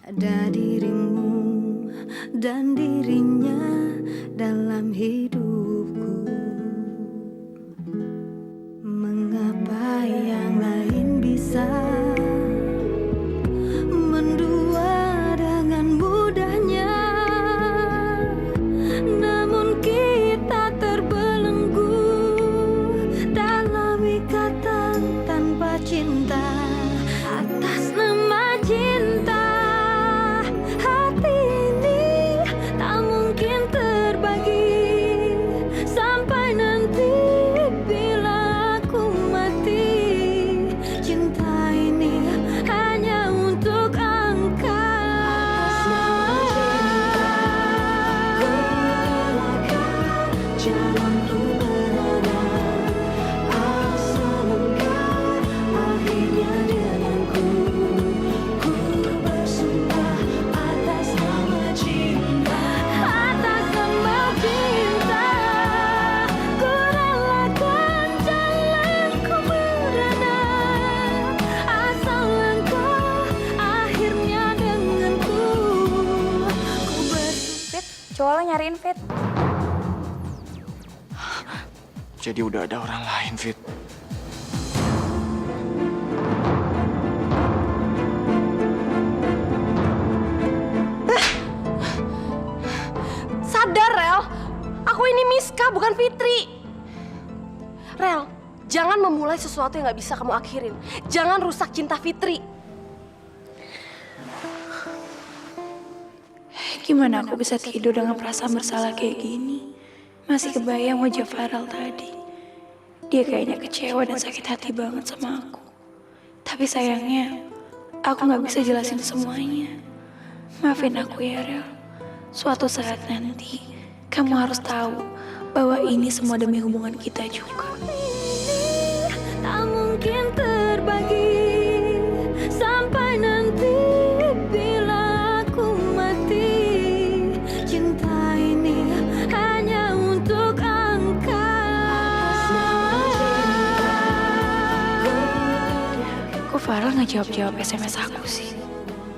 Ada dirimu dan dirinya dalam hidupku. Mengapa yang lain bisa mendua dengan mudahnya, namun kita terbelenggu dalam ikatan tanpa cinta. Atas nama cinta, hati ini tak mungkin terbagi sampai nanti bila aku mati. Cinta ini hanya untuk engkau. Jalanku berada, asal engkau akhirnya denganku. Ku bersumpah atas nama cinta, atas nama cinta. Ku relakan jalanku berada, asal engkau akhirnya denganku. Ku Fit, cowok lo nyariin Fit. Jadi udah ada orang lain, Fit. Sadar, Rel. Aku ini Miska, bukan Fitri. Rel, jangan memulai sesuatu yang gak bisa kamu akhirin. Jangan rusak cinta Fitri. Gimana aku bisa tidur dengan perasaan bersalah kayak gini? Masih kebayang wajah Farel tadi. Dia kayaknya kecewa dan sakit hati banget sama aku. Tapi sayangnya, aku gak bisa jelasin semuanya. Maafin aku ya, Rel. Suatu saat nanti, kamu harus tahu bahwa ini semua demi hubungan kita juga. Tak mungkin terbagi sampai nanti bila aku mati. Cinta ini hanya untuk engkau. Kok Farel nggak jawab-jawab SMS aku sih?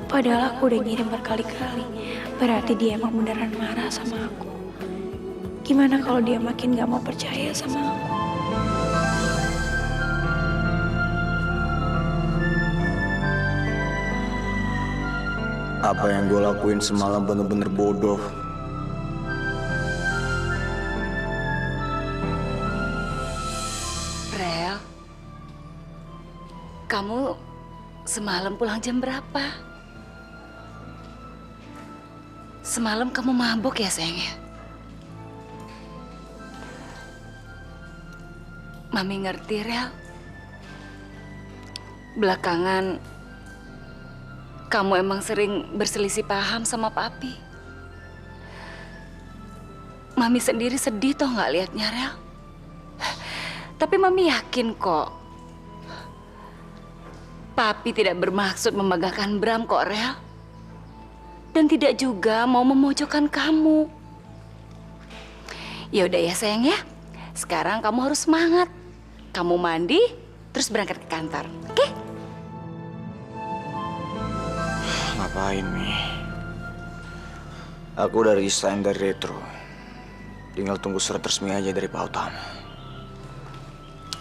Padahal aku udah ngirim berkali-kali. Berarti dia emang beneran marah sama aku. Gimana kalau dia makin gak mau percaya sama aku? Apa yang gue lakuin semalam bener-bener bodoh. Rel, kamu semalam pulang jam berapa? Semalam kamu mabuk ya, sayang ya? Mami ngerti, Rel. Belakangan, kamu emang sering berselisih paham sama Papi. Mami sendiri sedih toh nggak liatnya, Rel. Tapi Mami yakin kok. Papi tidak bermaksud membanggakan Bram kok, Rel. Dan tidak juga mau memojokkan kamu. Ya udah ya sayang ya. Sekarang kamu harus semangat. Kamu mandi, terus berangkat ke kantor. Oke? Ngapain, Mi? Aku udah resign dari Retro. Tinggal tunggu surat resmi aja dari Pak Utama.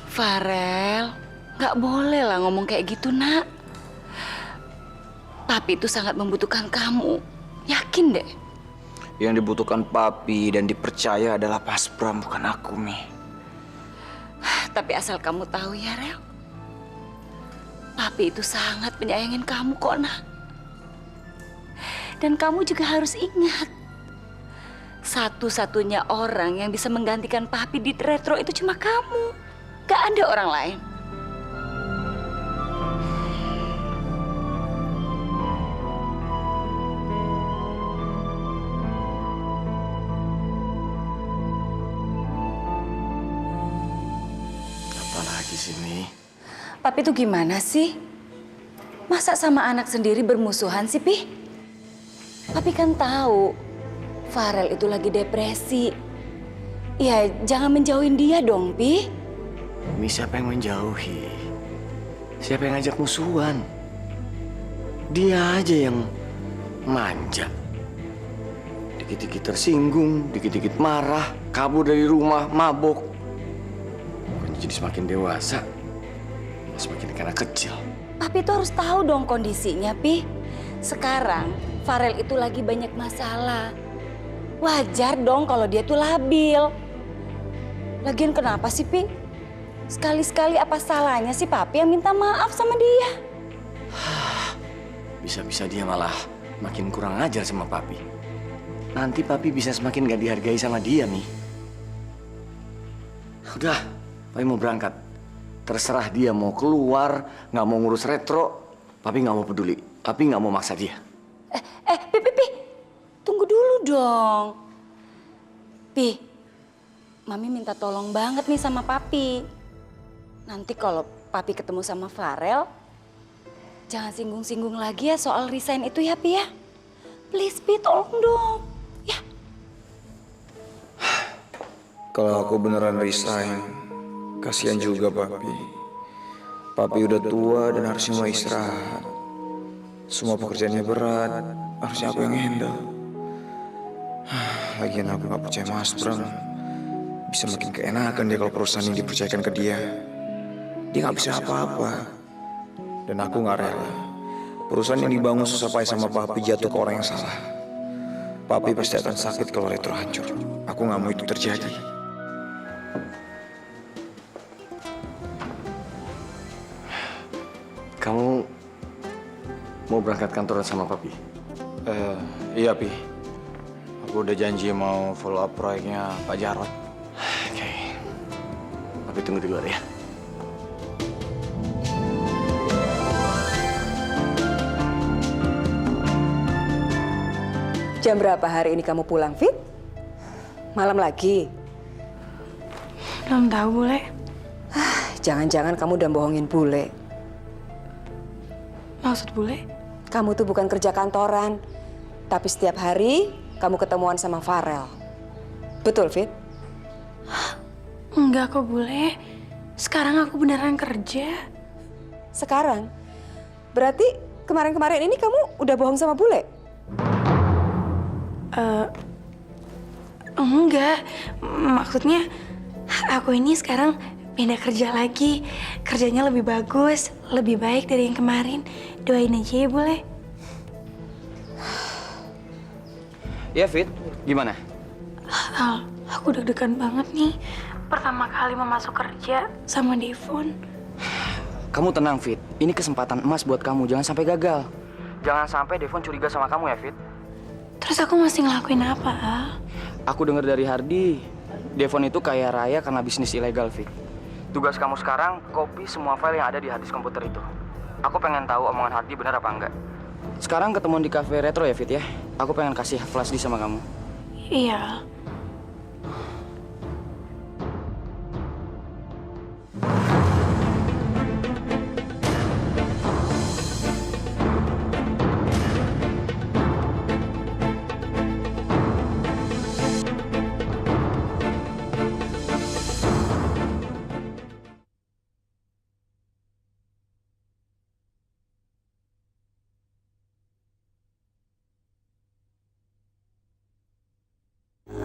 Farel, nggak boleh lah ngomong kayak gitu, nak. Papi itu sangat membutuhkan kamu. Yakin deh. Yang dibutuhkan Papi dan dipercaya adalah Mas Bram, bukan aku, Mi. Tapi asal kamu tahu ya, Rel. Papi itu sangat menyayangin kamu kok, nak. Dan kamu juga harus ingat. Satu-satunya orang yang bisa menggantikan Papi di Retro itu cuma kamu. Gak ada orang lain. Apalagi sih, Mi? Papi itu gimana sih? Masa sama anak sendiri bermusuhan sih, Pi? Papi kan tahu Farel itu lagi depresi. Ya, jangan menjauhin dia dong, Pi. Mi, siapa yang menjauhi? Siapa yang ngajak musuhan? Dia aja yang Manja. Dikit-dikit tersinggung, dikit-dikit marah, kabur dari rumah, mabok. Bukan jadi semakin dewasa, semakin kayak anak kecil. Papi tuh harus tahu dong kondisinya, Pi. Sekarang Farel itu lagi banyak masalah. Wajar dong kalau dia tuh labil. Lagian kenapa sih, Pi? Sekali-sekali apa salahnya sih Papi yang minta maaf sama dia? Bisa-bisa dia malah makin kurang ajar sama Papi. Nanti Papi bisa semakin gak dihargai sama dia, Mi. Udah, Papi mau berangkat. Terserah dia mau keluar, nggak mau ngurus retro. Papi nggak mau peduli. Papi nggak mau maksa dia. Pi. Tunggu dulu dong. Pi, Mami minta tolong banget nih sama Papi. Nanti kalau Papi ketemu sama Farel, jangan singgung-singgung lagi ya soal resign itu ya, Pi ya. Please, Pi, tolong dong. Ya. Kalau aku beneran resign, kasihan juga Papi. Papi udah tua dan harusnya mulai istirahat. Semua pekerjaannya berat, harusnya aku yang handle. Lagian aku gak percaya Mas Bram. Bisa makin keenakan dia kalau perusahaan ini dipercayakan ke dia. Dia gak bisa apa-apa. Dan aku gak rela. Perusahaan yang dibangun susah payah sama Papi jatuh ke orang yang salah. Papi pasti akan sakit kalau retro hancur. Aku gak mau itu terjadi. Kamu mau berangkat kantoran sama Papi? Iya Pi. Aku udah janji mau follow up proyeknya Pak Jarot. Oke. Papi tunggu di luar ya. Jam berapa hari ini kamu pulang, Fit? Malam lagi? Belum tahu, Bule. Jangan-jangan kamu udah bohongin Bule. Maksud Bule? Kamu tuh bukan kerja kantoran, tapi setiap hari kamu ketemuan sama Farel. Betul, Fit? Enggak kok, Bule. Sekarang aku beneran kerja. Sekarang? Berarti kemarin-kemarin ini kamu udah bohong sama Bule? Enggak. Maksudnya aku ini sekarang pindah kerja lagi. Kerjanya lebih bagus, lebih baik dari yang kemarin. Doain aja ya, Bule. Ya, Fit. Gimana? Al, aku deg-degan banget nih. Pertama kali mau masuk kerja sama Devon. Kamu tenang, Fit. Ini kesempatan emas buat kamu. Jangan sampai gagal. Jangan sampai Devon curiga sama kamu ya, Fit. Terus aku masih ngelakuin apa, Al? Aku dengar dari Hardi, Devon itu kaya raya karena bisnis ilegal, Fit. Tugas kamu sekarang, copy semua file yang ada di harddisk komputer itu. Aku pengen tahu omongan Hardi benar apa enggak. Sekarang ketemuan di cafe retro ya, Fit ya? Aku pengen kasih flash disk sama kamu. Iya, Al.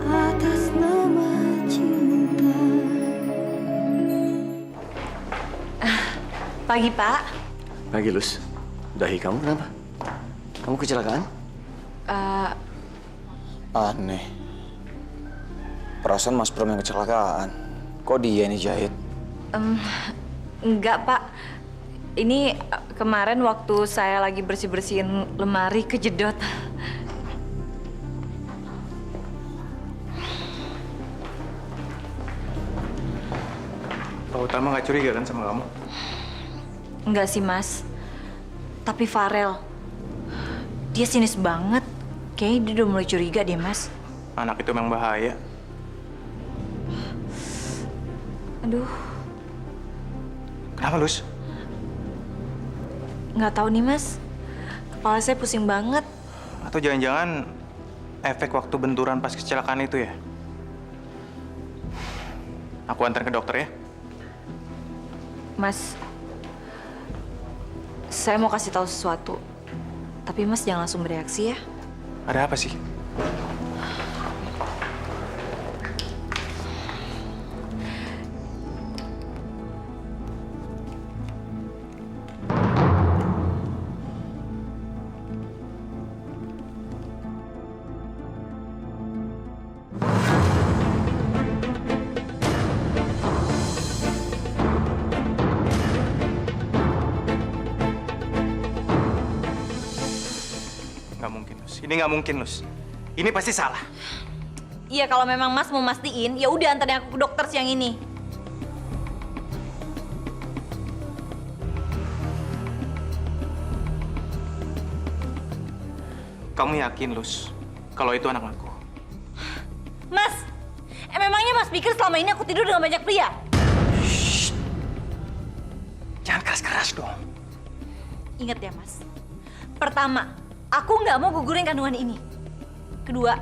Atas nama cinta. Pagi, Pak. Pagi, Lus. Dahi kamu kenapa? Kamu kecelakaan? Aneh. Perasaan Mas Bram yang kecelakaan. Kok dia ini jahit? Enggak, Pak. Ini kemarin waktu saya lagi bersih-bersihin lemari kejedot. Pak Utama nggak curiga kan sama kamu? Enggak sih, Mas. Tapi Farel, dia sinis banget. Kayaknya dia udah mulai curiga deh, Mas. Anak itu memang bahaya. Aduh, Kenapa, Lus? nggak tahu nih, Mas. Kepala saya pusing banget. Atau jangan-jangan efek waktu benturan pas kecelakaan itu ya? Aku antar ke dokter ya. Mas, saya mau kasih tahu sesuatu. Tapi Mas jangan langsung bereaksi ya. Ada apa sih? Nggak mungkin, Lus. Ini nggak mungkin, Lus. Ini pasti salah. Iya, kalau memang Mas mau mastiin, ya udah anterin aku ke dokter siang ini. Kamu yakin, Lus, kalau itu anak aku? Mas, memangnya Mas pikir selama ini aku tidur dengan banyak pria? Jangan keras-keras dong. Ingat ya, Mas. Pertama, aku nggak mau gugurin kandungan ini. Kedua,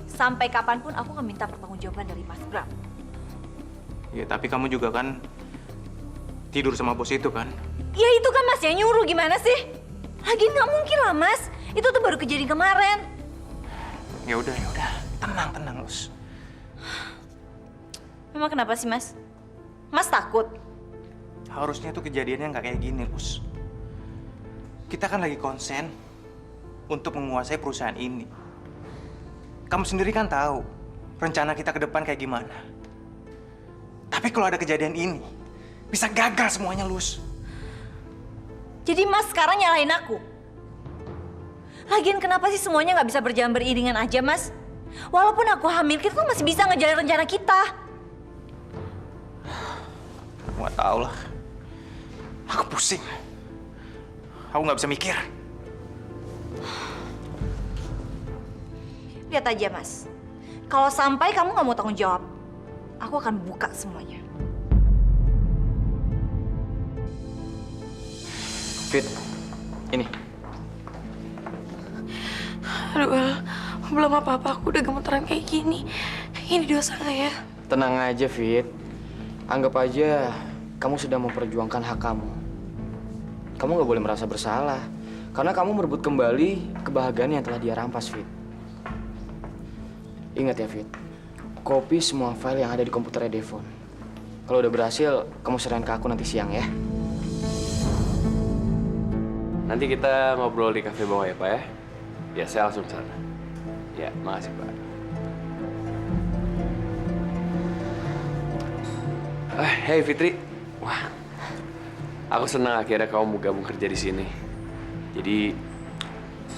sampai kapanpun aku akan minta pertanggungjawaban dari Mas Bram. Ya, tapi kamu juga kan tidur sama bos itu kan? Ya itu kan Mas yang nyuruh, gimana sih? Lagi nggak mungkin lah, Mas. Itu tuh baru kejadian kemarin. Ya udah. Tenang, Lus. Memang kenapa sih, Mas? Mas takut? Harusnya tuh kejadiannya nggak kayak gini, Lus. Kita kan lagi konsen untuk menguasai perusahaan ini. Kamu sendiri kan tahu rencana kita ke depan kayak gimana. Tapi kalau ada kejadian ini, bisa gagal semuanya, Lus. Jadi Mas sekarang nyalahin aku? Lagian kenapa sih semuanya nggak bisa berjalan beriringan aja, Mas? Walaupun aku hamil, kita tuh masih bisa ngejalan rencana kita. Nggak tahu lah. Aku pusing. Aku nggak bisa mikir. Lihat aja, Mas. Kalau sampai kamu nggak mau tanggung jawab, aku akan buka semuanya. Fit, ini. Aduh, El, belum apa-apa aku udah gemeteran kayak gini. Ini dosa nggak ya? Tenang aja, Fit. Anggap aja kamu sudah memperjuangkan hak kamu. Kamu nggak boleh merasa bersalah. Karena kamu merebut kembali kebahagiaan yang telah dia rampas, Fit. Ingat ya, Fit. Copy semua file yang ada di komputernya Devon. Kalau udah berhasil, kamu serahin ke aku nanti siang ya. Nanti kita ngobrol di kafe bawah ya, Pak ya? Ya, saya langsung ke sana. Ya, makasih, Pak. Hey Fitri. Wah, aku senang akhirnya kamu mau gabung kerja di sini. Jadi,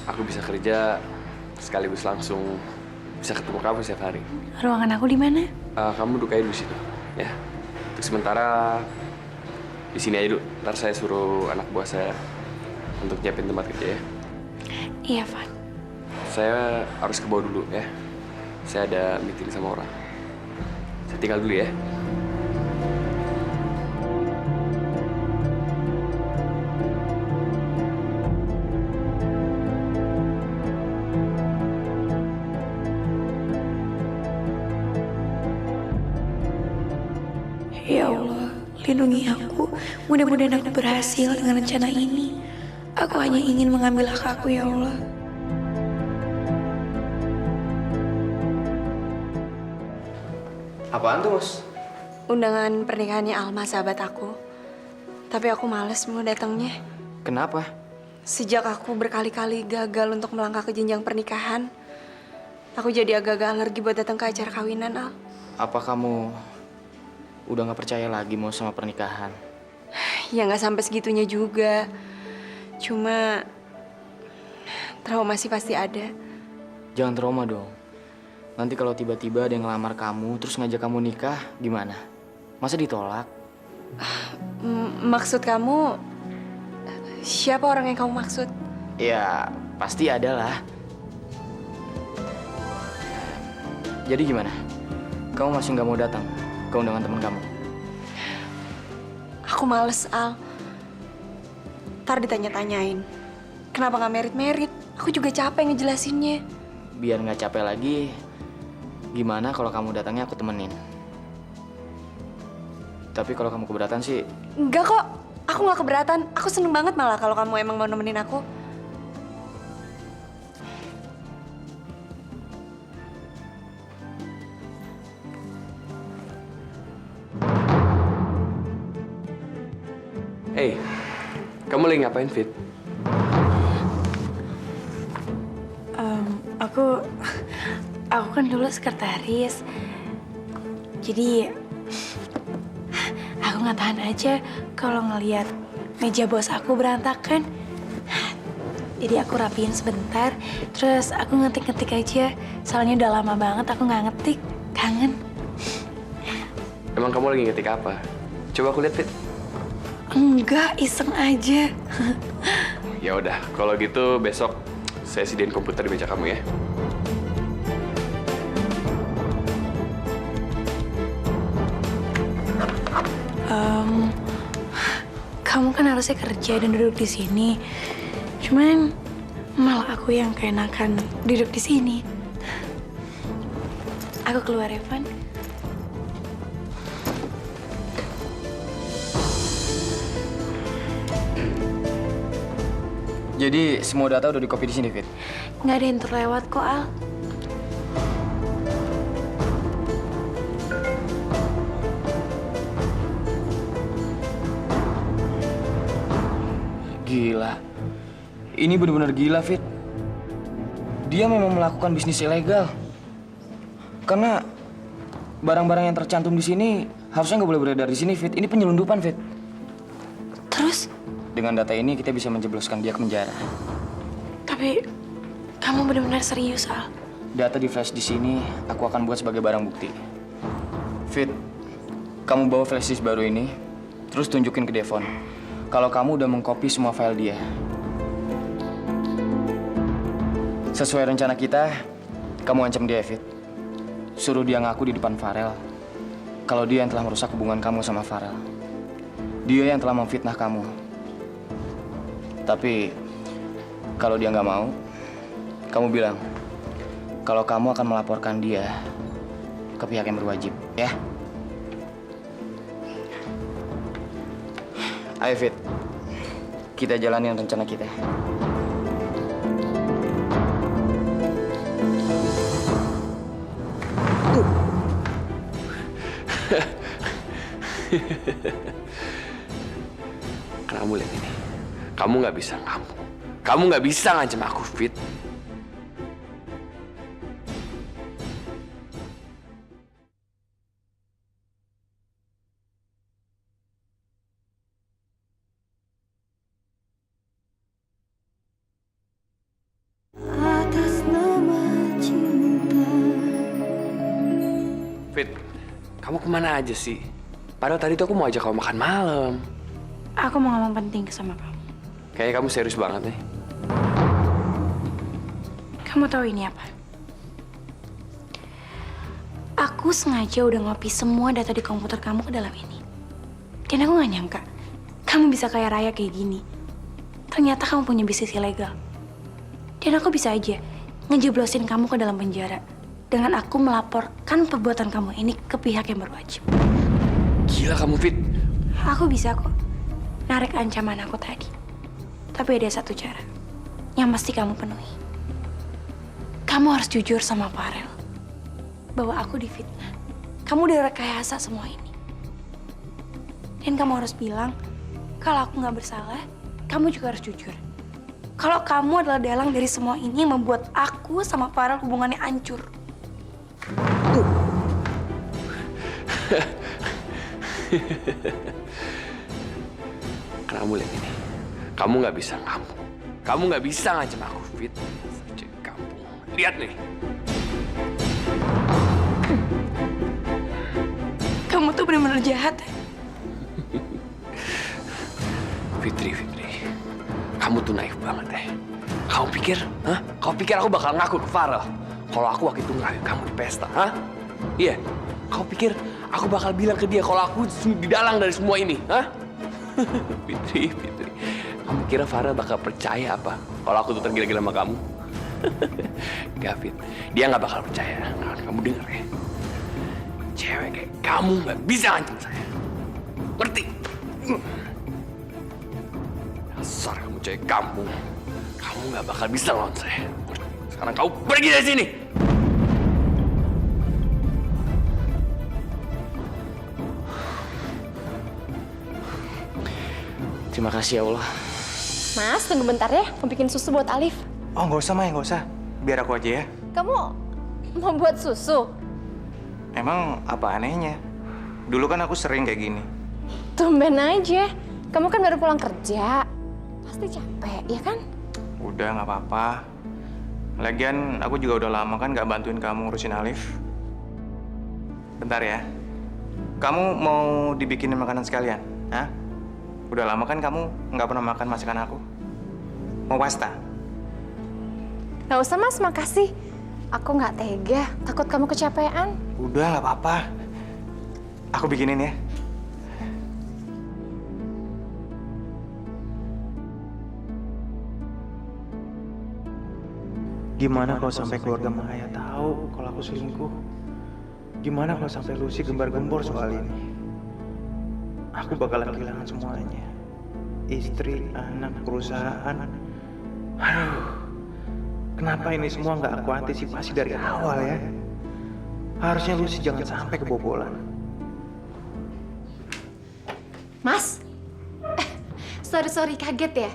aku bisa kerja sekaligus langsung bisa ketemu kamu setiap hari. Ruangan aku di mana? Kamu duduk aja di situ, ya. Untuk sementara di sini aja dulu. Ntar saya suruh anak buah saya untuk nyiapin tempat kerja ya. Iya, Van. Saya harus ke bawah dulu ya. Saya ada meeting sama orang. Saya tinggal dulu ya. Ya Allah, lindungi aku. Mudah-mudahan aku berhasil dengan rencana ini. Aku hanya ingin mengambil hak aku, ya Allah. Apaan tuh, Mas? Undangan pernikahannya Alma, sahabat aku. Tapi aku males mau datangnya. Kenapa? Sejak aku berkali-kali gagal untuk melangkah ke jenjang pernikahan, aku jadi agak-agak alergi buat datang ke acara kawinan, Al. Apa kamu udah nggak percaya lagi mau sama pernikahan? Ya nggak sampai segitunya juga. Cuma trauma sih pasti ada. Jangan trauma dong. Nanti kalau tiba-tiba ada yang ngelamar kamu, terus ngajak kamu nikah, gimana? Masa ditolak? Maksud kamu, siapa orang yang kamu maksud? Ya, pasti ada lah. Jadi gimana? Kamu masih nggak mau datang ke undangan teman kamu? Aku males, Al. Ntar ditanya-tanyain. Kenapa nggak merit-merit? Aku juga capek ngejelasinnya. Biar nggak capek lagi, gimana kalau kamu datangnya aku temenin? Tapi kalau kamu keberatan sih... Enggak kok, aku nggak keberatan. Aku seneng banget malah kalau kamu emang mau nemenin aku. Hey, kamu lagi ngapain, Fit? Aku kan dulu sekretaris. Jadi aku nggak tahan aja kalau ngelihat meja bos aku berantakan. Jadi aku rapiin sebentar, terus aku ngetik-ngetik aja. Soalnya udah lama banget aku nggak ngetik, kangen. Emang kamu lagi ngetik apa? Coba aku lihat, Fit. Enggak, iseng aja. Ya udah, kalau gitu besok saya sediain komputer di meja kamu ya. Kamu kan harusnya kerja dan duduk di sini. Cuman malah aku yang keenakan duduk di sini. Aku keluar ya, Van. Jadi semua data udah di-copy di sini, Fit. Nggak ada yang terlewat kok, Al. Gila. Ini benar-benar gila, Fit. Dia memang melakukan bisnis ilegal. Karena barang-barang yang tercantum di sini harusnya nggak boleh beredar di sini, Fit. Ini penyelundupan, Fit. Terus? Dengan data ini kita bisa menjebloskan dia ke penjara. Tapi kamu benar-benar serius, Al. Data di flash di sini aku akan buat sebagai barang bukti. Fit, kamu bawa flash disk baru ini, terus tunjukin ke Devon kalau kamu udah mengcopy semua file dia. Sesuai rencana kita, kamu ancam dia, Fit. Suruh dia ngaku di depan Farel kalau dia yang telah merusak hubungan kamu sama Farel. Dia yang telah memfitnah kamu. Tapi kalau dia nggak mau, kamu bilang kalau kamu akan melaporkan dia ke pihak yang berwajib, ya? Ayo, Fit. Kita jalanin rencana kita. Kamu lihat ini. Kamu nggak bisa ngamuk. Kamu nggak bisa ngancam aku, Fit. Atas nama cinta. Fit, kamu kemana aja sih? Padahal tadi tuh aku mau ajak kamu makan malam. Aku mau ngomong penting sama kamu. Kayaknya kamu serius banget nih. Kamu tahu ini apa? Aku sengaja udah ngopi semua data di komputer kamu ke dalam ini. Dan aku gak nyangka, kamu bisa kaya raya kayak gini. Ternyata kamu punya bisnis ilegal. Dan aku bisa aja ngejeblosin kamu ke dalam penjara dengan aku melaporkan perbuatan kamu ini ke pihak yang berwajib. Gila kamu, Fit. Aku bisa kok narik ancaman aku tadi. Tapi ada satu cara yang mesti kamu penuhi. Kamu harus jujur sama Farel bahwa aku difitnah. Kamu udah rekayasa semua ini. Dan kamu harus bilang kalau aku nggak bersalah, kamu juga harus jujur. Kalau kamu adalah dalang dari semua ini yang membuat aku sama Farel hubungannya hancur. Kamu lihat ini. Kamu nggak bisa ngamuk. Kamu nggak bisa ngancam aku, Fit. Kamu lihat nih. Kamu tuh benar-benar jahat. Fitri, kamu tuh naif banget deh. Kamu pikir, hah? Kamu pikir aku bakal ngaku ke Farel kalau aku waktu itu ngerayu kamu di pesta, hah? Iya. Kamu pikir aku bakal bilang ke dia kalau aku didalang dari semua ini, hah? Fitri, kamu kira Farel bakal percaya apa kalau aku tuh tergila-gila sama kamu? Gak, Fit. Dia nggak bakal percaya. Kamu denger ya? Cewek kayak kamu nggak bisa ngancam saya. Ngerti? Dasar kamu cewek kamu. Kamu nggak bakal bisa lawan saya. Sekarang kamu pergi dari sini. Terima kasih ya Allah. Mas, tunggu bentar ya. Mau bikin susu buat Alif. Oh, nggak usah, Mai, nggak usah. Biar aku aja ya. Kamu mau buat susu? Emang apa anehnya? Dulu kan aku sering kayak gini. Tumben aja. Kamu kan baru pulang kerja. Pasti capek, ya kan? Udah, nggak apa-apa. Lagian aku juga udah lama kan nggak bantuin kamu ngurusin Alif. Bentar ya. Kamu mau dibikinin makanan sekalian? Hah? Udah lama kan kamu nggak pernah makan masakan aku? Mau pasta? Nggak usah, Mas. Makasih. Aku nggak tega. Takut kamu kecapean. Udah, nggak apa-apa. Aku bikinin ya. Gimana kalau sampai keluarga Maya tahu kalau aku selingkuh? Gimana kalau sampai Lucy gembar-gembor soal ini? Aku bakalan kehilangan semuanya. Istri, anak, perusahaan. Aduh, kenapa ini semua nggak aku antisipasi dari awal ya? Harusnya Lucy jangan sampai kebobolan. Mas? Sorry, kaget ya?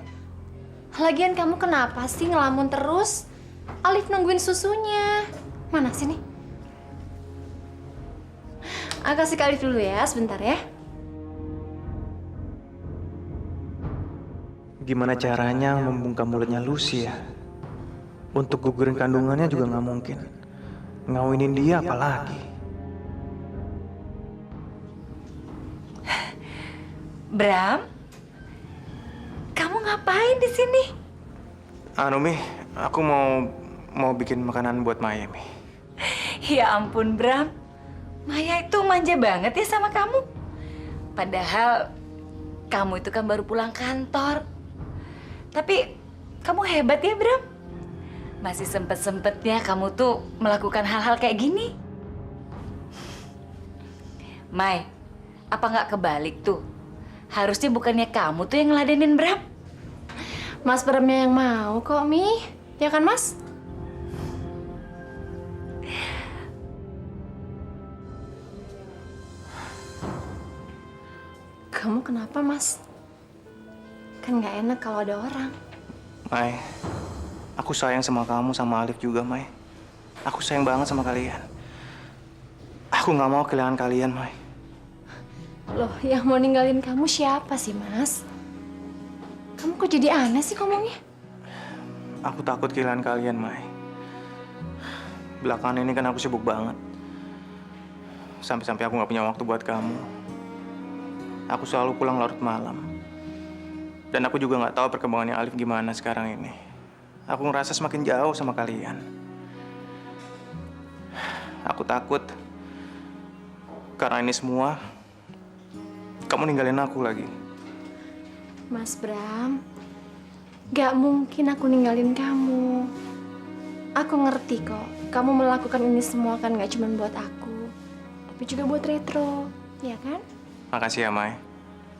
Lagian kamu kenapa sih ngelamun terus? Alif nungguin susunya. Mana sini? Aku kasih ke Alif dulu ya, sebentar ya. Gimana caranya membungkam mulutnya Lucy ya? Untuk gugurin kandungannya juga nggak mungkin. Ngawinin dia apalagi. Bram, kamu ngapain di sini? Mi, aku mau bikin makanan buat Maya, Mi. Ya ampun, Bram. Maya itu manja banget ya sama kamu. Padahal kamu itu kan baru pulang kantor. Tapi kamu hebat ya, Bram. Masih sempet-sempetnya kamu tuh melakukan hal-hal kayak gini. Mai, apa nggak kebalik tuh? Harusnya bukannya kamu tuh yang ngeladenin Bram. Mas Bramnya yang mau kok, Mi. Ya kan, Mas? Kamu kenapa, Mas? Kan nggak enak kalau ada orang. Mai, aku sayang sama kamu, sama Alif juga, Mai. Aku sayang banget sama kalian. Aku nggak mau kehilangan kalian, Mai. Loh, yang mau ninggalin kamu siapa sih, Mas? Kamu kok jadi aneh sih ngomongnya? Aku takut kehilangan kalian, Mai. Belakangan ini kan aku sibuk banget. Sampai-sampai aku nggak punya waktu buat kamu. Aku selalu pulang larut malam. Dan aku juga nggak tahu perkembangannya Alif gimana sekarang ini. Aku ngerasa semakin jauh sama kalian. Aku takut karena ini semua kamu ninggalin aku lagi. Mas Bram, gak mungkin aku ninggalin kamu. Aku ngerti kok, kamu melakukan ini semua kan gak cuma buat aku, tapi juga buat Retro, ya kan? Makasih ya, Mai,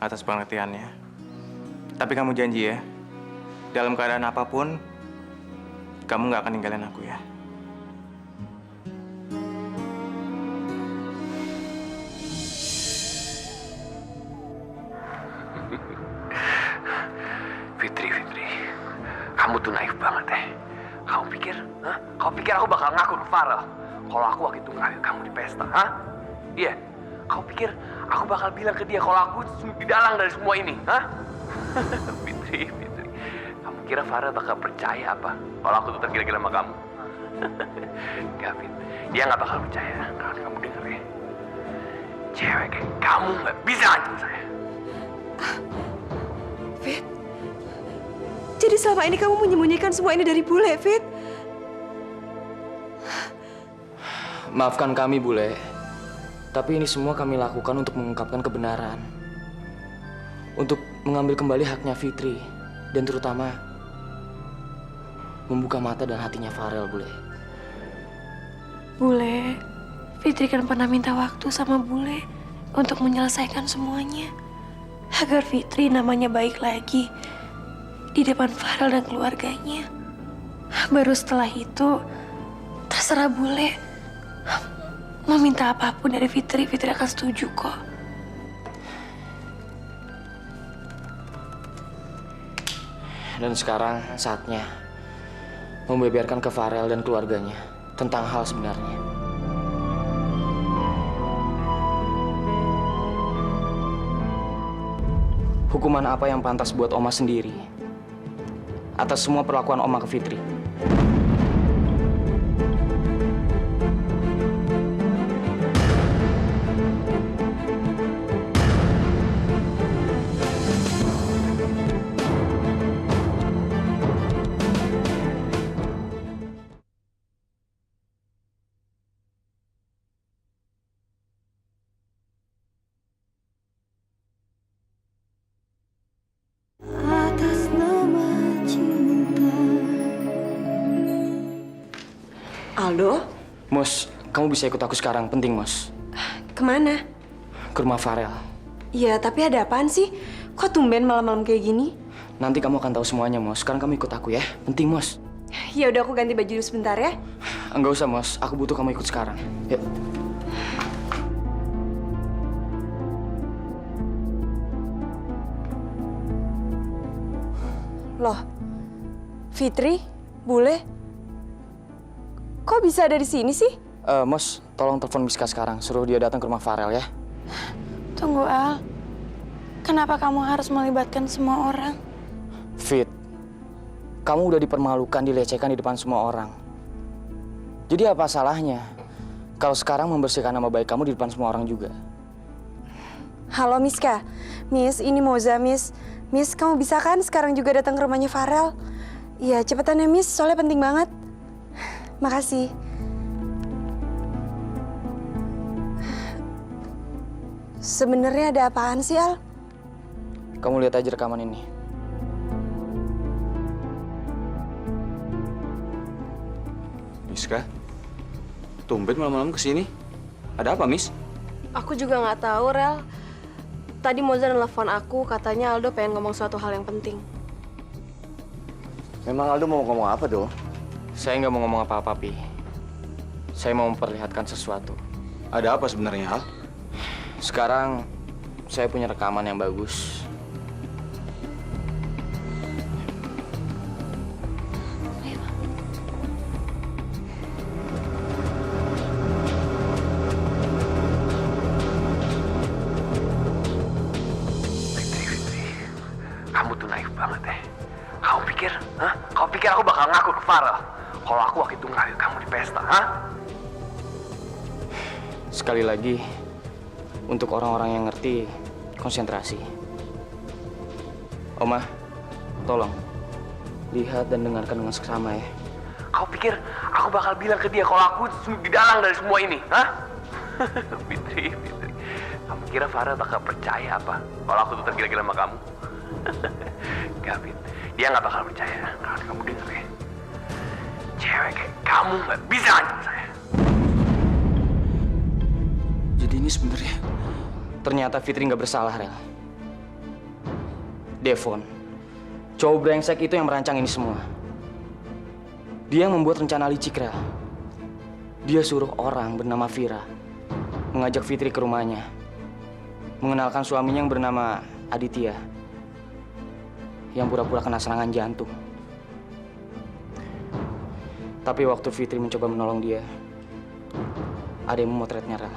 atas pengertiannya. Tapi kamu janji ya, dalam keadaan apapun, kamu gak akan ninggalin aku ya. Fitri, kamu tuh naif banget ya. Kamu pikir aku bakal ngaku ke Farel kalau aku waktu itu ngerayu kamu di pesta, hah? Iya, kamu pikir aku bakal bilang ke dia kalau aku didalang dari semua ini, hah? Fitri, kamu kira Farel bakal percaya apa kalau aku tuh tergila-gila sama kamu? Enggak, Fit, dia nggak bakal percaya. Kalau kamu denger ya, cewek kayak kamu nggak bisa ngancam saya. Fit, jadi selama ini kamu menyembunyikan semua ini dari bule, Fit? Maafkan kami, Bule. Tapi ini semua kami lakukan untuk mengungkapkan kebenaran. Untuk mengambil kembali haknya Fitri. Dan terutama membuka mata dan hatinya Farel, Bule. Bule, Fitri kan pernah minta waktu sama Bule untuk menyelesaikan semuanya. Agar Fitri namanya baik lagi di depan Farel dan keluarganya. Baru setelah itu, terserah Bule. Mau minta apapun dari Fitri, Fitri akan setuju kok. Dan sekarang saatnya membeberkan ke Farel dan keluarganya tentang hal sebenarnya. Hukuman apa yang pantas buat Oma sendiri atas semua perlakuan Oma ke Fitri? atas nama cinta. Aldo, Mos, kamu bisa ikut aku sekarang, penting Mos. kemana? Ke rumah Farel. Iya, tapi ada apaan sih? Kok tumben malam-malam kayak gini? Nanti kamu akan tahu semuanya Mos. Sekarang kamu ikut aku ya, penting Mos. Ya udah, aku ganti baju dulu sebentar ya. Enggak usah Mos, aku butuh kamu ikut sekarang. Yuk. Loh, Fitri, Bule, kok bisa ada di sini sih? Mos, tolong telepon Miska sekarang. Suruh dia datang ke rumah Farel ya. Tunggu, Al. Kenapa kamu harus melibatkan semua orang? Fit, kamu udah dipermalukan, dilecehkan di depan semua orang. Jadi apa salahnya kalau sekarang membersihkan nama baik kamu di depan semua orang juga? Halo Miska, Miss, ini Moza, Miss. Miss, kamu bisa kan sekarang juga datang ke rumahnya Farel? Iya, cepetan ya Miss, soalnya penting banget. Makasih. Sebenarnya ada apaan sih, Al? Kamu lihat aja rekaman ini. Miska, tumben malam-malam kesini. Ada apa, Miss? Aku juga nggak tahu, Rel. Tadi Moza nelfon aku, katanya Aldo pengen ngomong suatu hal yang penting. Memang Aldo mau ngomong apa, Do? Saya nggak mau ngomong apa-apa, Pi. Saya mau memperlihatkan sesuatu. Ada apa sebenarnya, Al? Sekarang saya punya rekaman yang bagus. Kamu tuh naif banget ya. Kamu pikir, hah? Kamu pikir aku bakal ngaku ke Farel kalau aku waktu itu ngelakuin kamu di pesta, hah? Sekali lagi, untuk orang-orang yang ngerti, konsentrasi. Oma, tolong lihat dan dengarkan dengan seksama ya. Kau pikir aku bakal bilang ke dia kalau aku didalang dari semua ini, hah? Fitri. Kamu kira Farel bakal percaya apa kalau aku tuh tergila-gila sama kamu? Gak, Fit. Dia nggak bakal percaya. Kalau kamu denger ya, cewek kayak kamu nggak bisa ngancam saya. Jadi ini sebenarnya ternyata Fitri nggak bersalah, Rel. Devon, cowok brengsek itu yang merancang ini semua. Dia yang membuat rencana licik, Rel. Dia suruh orang bernama Vira mengajak Fitri ke rumahnya, mengenalkan suaminya yang bernama Aditya, yang pura-pura kena serangan jantung. Tapi waktu Fitri mencoba menolong dia, ada yang memotretnya, Rel.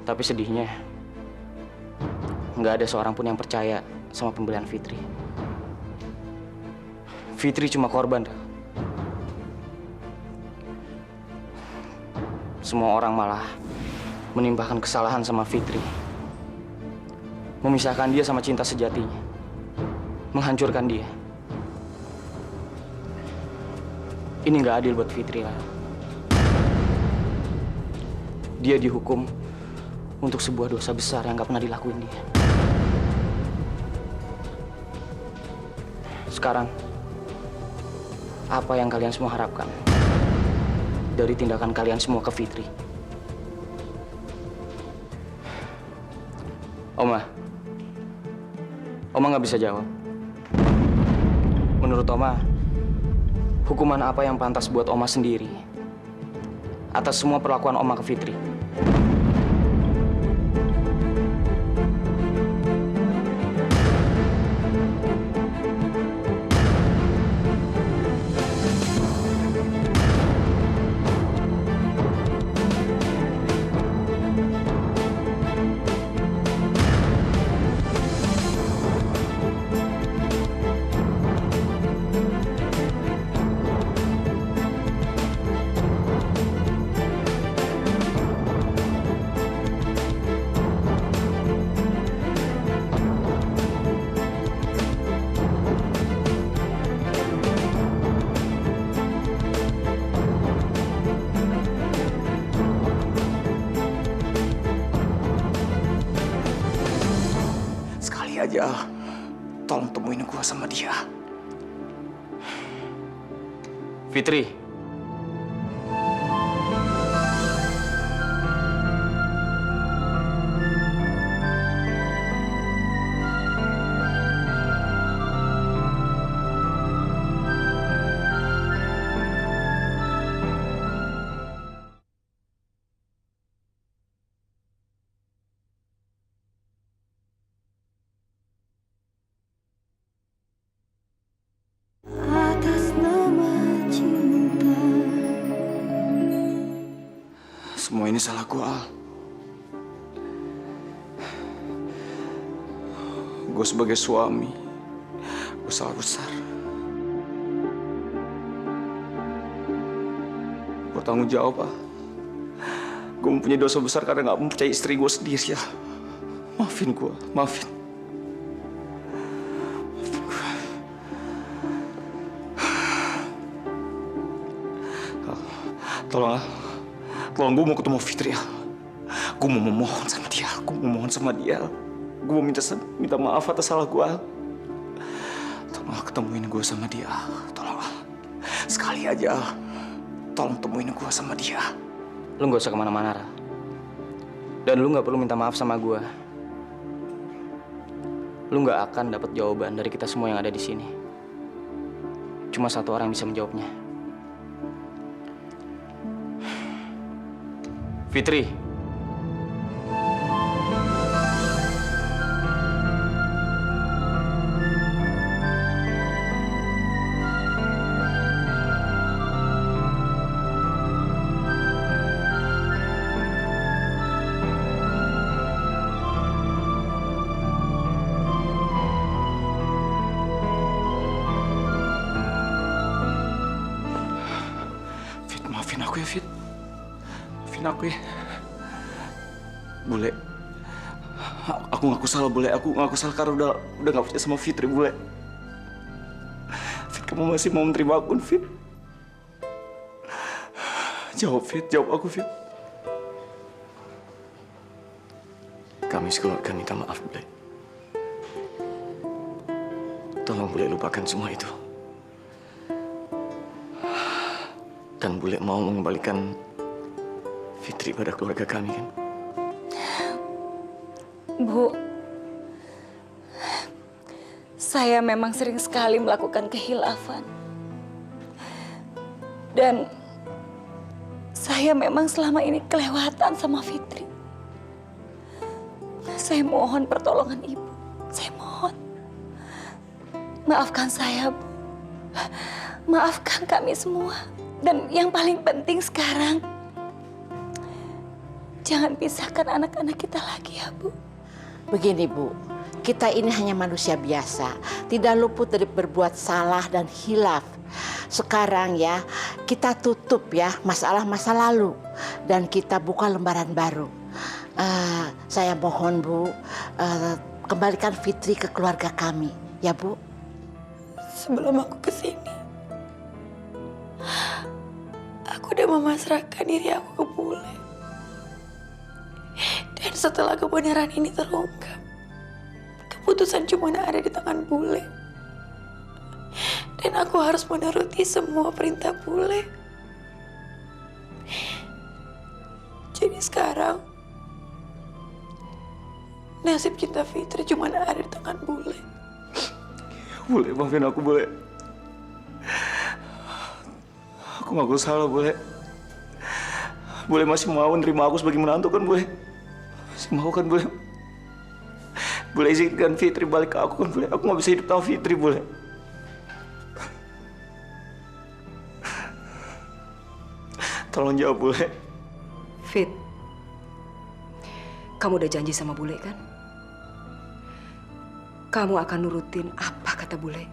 Tapi sedihnya, nggak ada seorang pun yang percaya sama pembelian Fitri. Fitri cuma korban, Rel. Semua orang malah menimbahkan kesalahan sama Fitri. Memisahkan dia sama cinta sejatinya. Menghancurkan dia. Ini nggak adil buat Fitri, Rel. Dia dihukum untuk sebuah dosa besar yang nggak pernah dilakuin dia. Sekarang, apa yang kalian semua harapkan dari tindakan kalian semua ke Fitri? Oma nggak bisa jawab. Menurut Oma, hukuman apa yang pantas buat Oma sendiri atas semua perlakuan Oma ke Fitri? aja, Al. Tolong temuin gue sama dia. Fitri. atas nama cinta. Semua ini salah gue, Al. Gue sebagai suami, gue salah besar. Bertanggung jawab, Al. Gue mempunyai dosa besar karena gak mempercayai istri gue sendiri, ya. Maafin gue, maafin. Tolong, Al. Tolong, gue mau ketemu Fitri, Al. Gue mau memohon sama dia. Gue mau memohon sama dia, Al. Gue mau minta maaf atas salah gue, Al. Tolong, Al, ketemuin gue sama dia, Al. Tolong, Al. Sekali aja, Al. Tolong temuin gue sama dia. Lu gak usah kemana-mana, Ra. Dan lu gak perlu minta maaf sama gue. Lu gak akan dapat jawaban dari kita semua yang ada di sini. Cuma satu orang yang bisa menjawabnya. Fitri. Fit, maafin aku ya, Fit. Maafin aku ya. Bule. Aku ngaku salah, Bule. Aku ngaku salah karena udah gak percaya sama Fitri, Bule. Fit, kamu masih mau menerima aku, Fit? Jawab, Fit. Jawab aku, Fit. Kami sekeluarga minta maaf, Bule. Tolong Bule lupakan semua itu. Dan Bule mau mengembalikan Fitri pada keluarga kami, kan? Bu, saya memang sering sekali melakukan kehilafan. Dan saya memang selama ini kelewatan sama Fitri. Saya mohon pertolongan Ibu. Saya mohon. Maafkan saya, Bu. Maafkan kami semua. Dan yang paling penting sekarang, jangan pisahkan anak-anak kita lagi ya, Bu. Begini, Bu, kita ini hanya manusia biasa, tidak luput dari berbuat salah dan hilaf. Sekarang ya, kita tutup ya masalah masa lalu dan kita buka lembaran baru. Saya mohon, Bu, kembalikan Fitri ke keluarga kami, ya, Bu. Sebelum aku kesini, aku udah memasrahkan diri aku ke Bule. Dan setelah kebenaran ini terungkap, keputusan cuma ada di tangan Bule. Dan aku harus menuruti semua perintah Bule. Jadi sekarang, nasib cinta Fitri cuma ada di tangan Bule. Bule, maafin aku, Bule. Aku ngaku salah, Bule. Bule masih mau nerima aku sebagai menantu, kan, Bule? Masih mau, kan, Bule? Bule izinkan Fitri balik ke aku, kan, Bule? Aku nggak bisa hidup tanpa Fitri, Bule. Tolong jawab, Bule. Fit, kamu udah janji sama Bule, kan? Kamu akan nurutin apa kata Bule.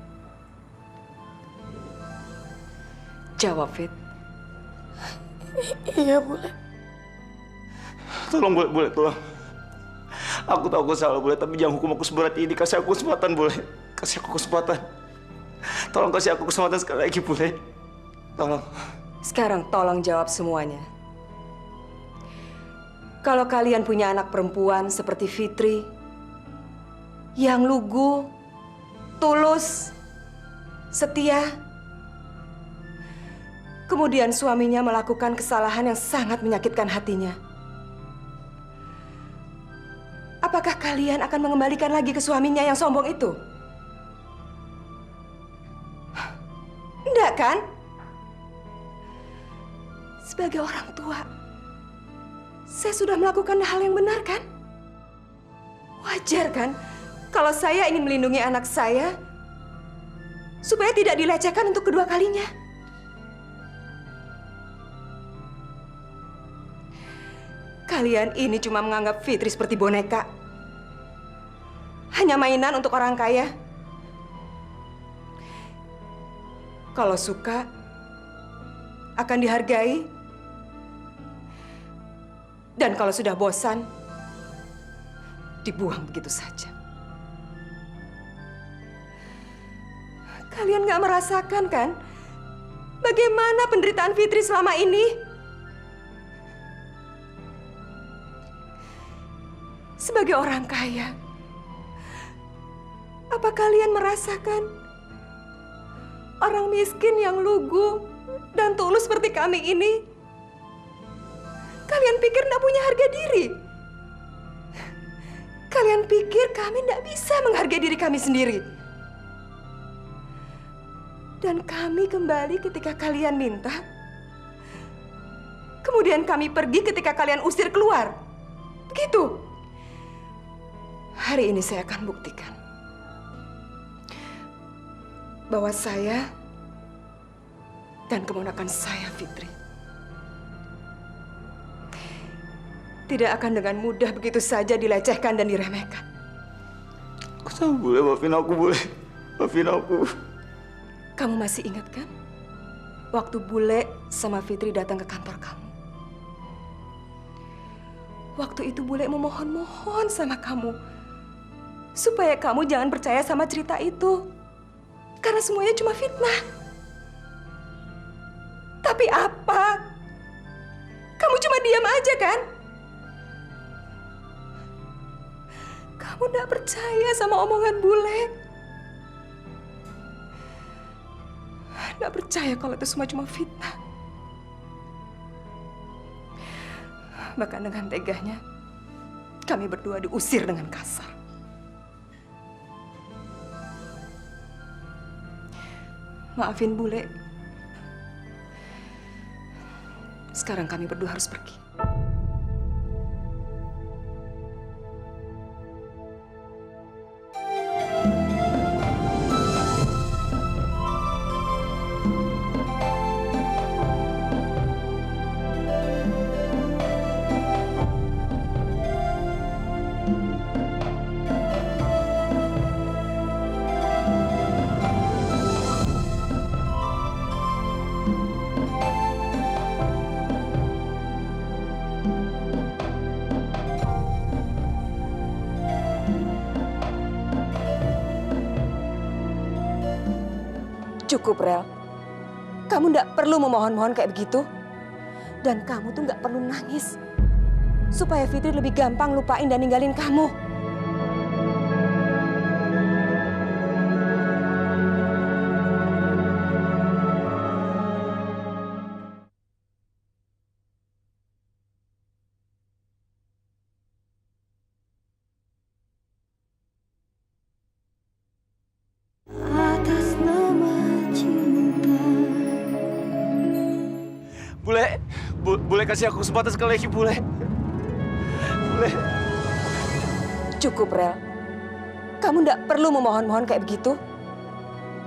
Jawab, Fit. Iya, Bule. Tolong, Bule, Bule, tolong. Aku tahu aku salah, Bule, tapi jangan hukum aku seberat ini. Kasih aku kesempatan, Bule. Kasih aku kesempatan. Tolong kasih aku kesempatan sekali lagi, Bule. Tolong. Sekarang tolong jawab semuanya. Kalau kalian punya anak perempuan seperti Fitri, yang lugu, tulus, setia. Kemudian suaminya melakukan kesalahan yang sangat menyakitkan hatinya. Apakah kalian akan mengembalikan lagi ke suaminya yang sombong itu? Enggak kan? Sebagai orang tua, saya sudah melakukan hal yang benar kan? Wajar kan kalau saya ingin melindungi anak saya supaya tidak dilecehkan untuk kedua kalinya. Kalian ini cuma menganggap Fitri seperti boneka. Hanya mainan untuk orang kaya. Kalau suka, akan dihargai. Dan kalau sudah bosan, dibuang begitu saja. Kalian gak merasakan kan bagaimana penderitaan Fitri selama ini? Sebagai orang kaya, apa kalian merasakan orang miskin yang lugu dan tulus seperti kami ini? Kalian pikir tidak punya harga diri? Kalian pikir kami tidak bisa menghargai diri kami sendiri? Dan kami kembali ketika kalian minta. Kemudian kami pergi ketika kalian usir keluar. Begitu. Hari ini saya akan buktikan bahwa saya dan keponakan saya, Fitri, tidak akan dengan mudah begitu saja dilecehkan dan diremehkan. Aku sama Bule, maafin aku, Bule. Maafin aku. Kamu masih ingat kan? Waktu Bule sama Fitri datang ke kantor kamu. Waktu itu Bule memohon-mohon sama kamu supaya kamu jangan percaya sama cerita itu. Karena semuanya cuma fitnah. Tapi apa? Kamu cuma diam aja kan? Kamu gak percaya sama omongan Bule. Gak percaya kalau itu semua cuma fitnah. Bahkan dengan teganya, kami berdua diusir dengan kasar. Maafin Bule. Sekarang kami berdua harus pergi. Cukup, Rel. Kamu nggak perlu memohon-mohon kayak begitu. Dan kamu tuh nggak perlu nangis. Supaya Fitri lebih gampang lupain dan ninggalin kamu. Atas nama cinta. Bule kasih aku kesempatan sekali lagi, Bule. Bule. Cukup, Rel. Kamu nggak perlu memohon-mohon kayak begitu.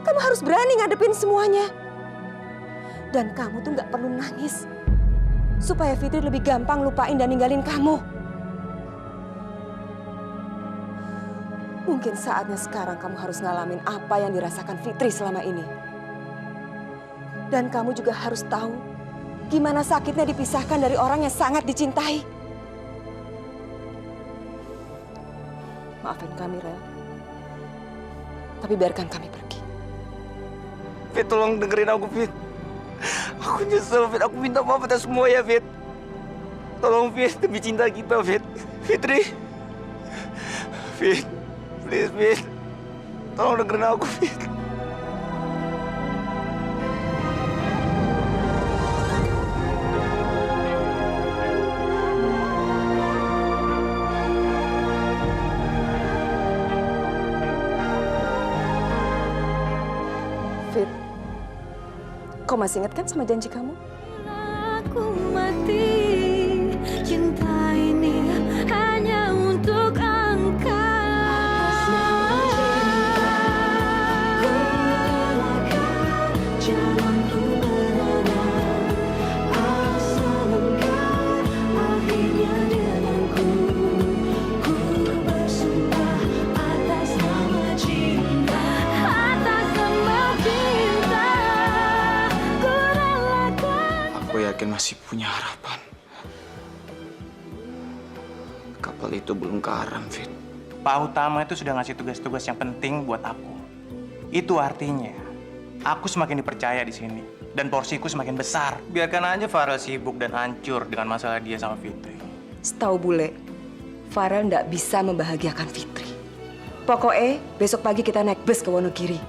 Kamu harus berani ngadepin semuanya. Dan kamu tuh nggak perlu nangis. Supaya Fitri lebih gampang lupain dan ninggalin kamu. Mungkin saatnya sekarang kamu harus ngalamin apa yang dirasakan Fitri selama ini. Dan kamu juga harus tahu gimana sakitnya dipisahkan dari orang yang sangat dicintai. Maafin kami, Rel. Tapi biarkan kami pergi. Fit, tolong dengerin aku, Fit. Aku nyesel, Fit. Aku minta maaf atas semua ya, Fit. Tolong, Fit. Demi cinta kita, Fit. Fitri. Fit. Please, Fit. Tolong dengerin aku, Fit. Fit, kau masih ingat kan sama janji kamu? Aku mati, cinta ini hanya untuk engkau. Jalanku berada, asal engkau akhirnya denganku. Ku bersumpah atas nama cinta, atas nama cinta. Ku relakan. Aku yakin masih punya harapan. Kapal itu belum karam, Fit. Pak Utama itu sudah ngasih tugas-tugas yang penting buat aku. Itu artinya aku semakin dipercaya di sini dan porsiku semakin besar. Biarkan aja Farel sibuk dan hancur dengan masalah dia sama Fitri. Setahu bule, Farel nggak bisa membahagiakan Fitri. Pokoknya besok pagi kita naik bus ke Wonogiri.